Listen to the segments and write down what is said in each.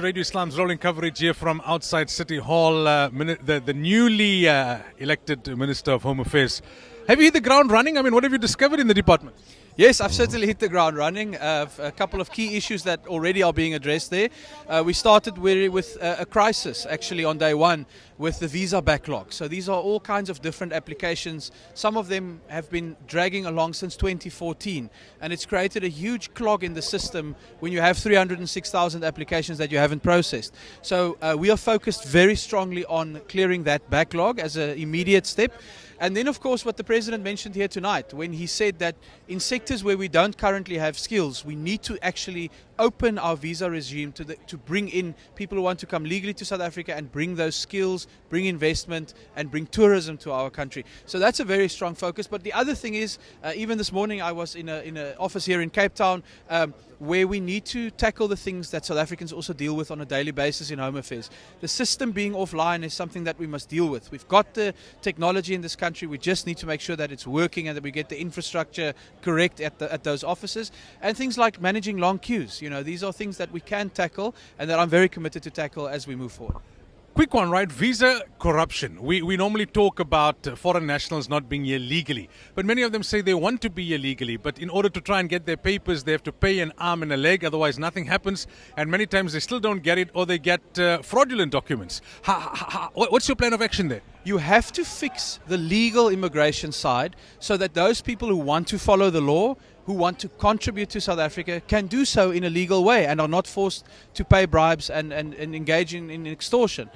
Radio Islam's rolling coverage here from outside City Hall. The newly elected Minister of Home Affairs. Have you hit the ground running? I mean, what have you discovered in the department? Yes, I've certainly hit the ground running. A couple of key issues that already are being addressed there. We started with a crisis actually on day one with the visa backlog. So these are all kinds of different applications. Some of them have been dragging along since 2014, and it's created a huge clog in the system when you have 306,000 applications that you haven't processed. So we are focused very strongly on clearing that backlog as an immediate step. And then, of course, what the President mentioned here tonight, when he said that in sectors where we don't currently have skills, we need to actually open our visa regime to bring in people who want to come legally to South Africa and bring those skills, bring investment and bring tourism to our country. So that's a very strong focus. But the other thing is, even this morning I was in an office here in Cape Town where we need to tackle the things that South Africans also deal with on a daily basis in Home Affairs. The system being offline is something that we must deal with. We've got the technology in this country. We just need to make sure that it's working and that we get the infrastructure correct at those offices. And things like managing long queues. You know, these are things that we can tackle and that I'm very committed to tackle as we move forward. Quick one, right? Visa corruption. We normally talk about foreign nationals not being here legally, but many of them say they want to be here legally, but in order to try and get their papers, they have to pay an arm and a leg, otherwise nothing happens, and many times they still don't get it or they get fraudulent documents. What's your plan of action there? You have to fix the legal immigration side so that those people who want to follow the law, who want to contribute to South Africa, can do so in a legal way and are not forced to pay bribes and engage in extortion.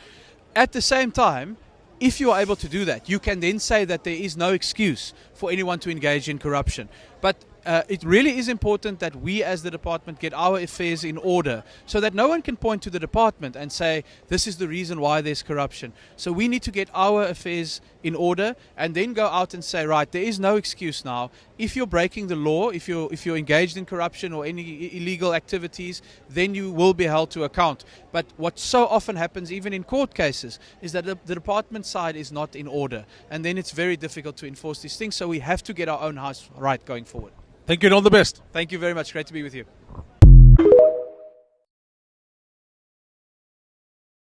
At the same time, if you are able to do that, you can then say that there is no excuse for anyone to engage in corruption. But it really is important that we as the department get our affairs in order so that no one can point to the department and say this is the reason why there's corruption. So we need to get our affairs in order and then go out and say, right, there is no excuse now. If you're breaking the law, if you're engaged in corruption or any illegal activities, then you will be held to account. But what so often happens, even in court cases, is that the department side is not in order. And then it's very difficult to enforce these things. So we have to get our own house right going forward. Thank you and all the best. Thank you very much. Great to be with you.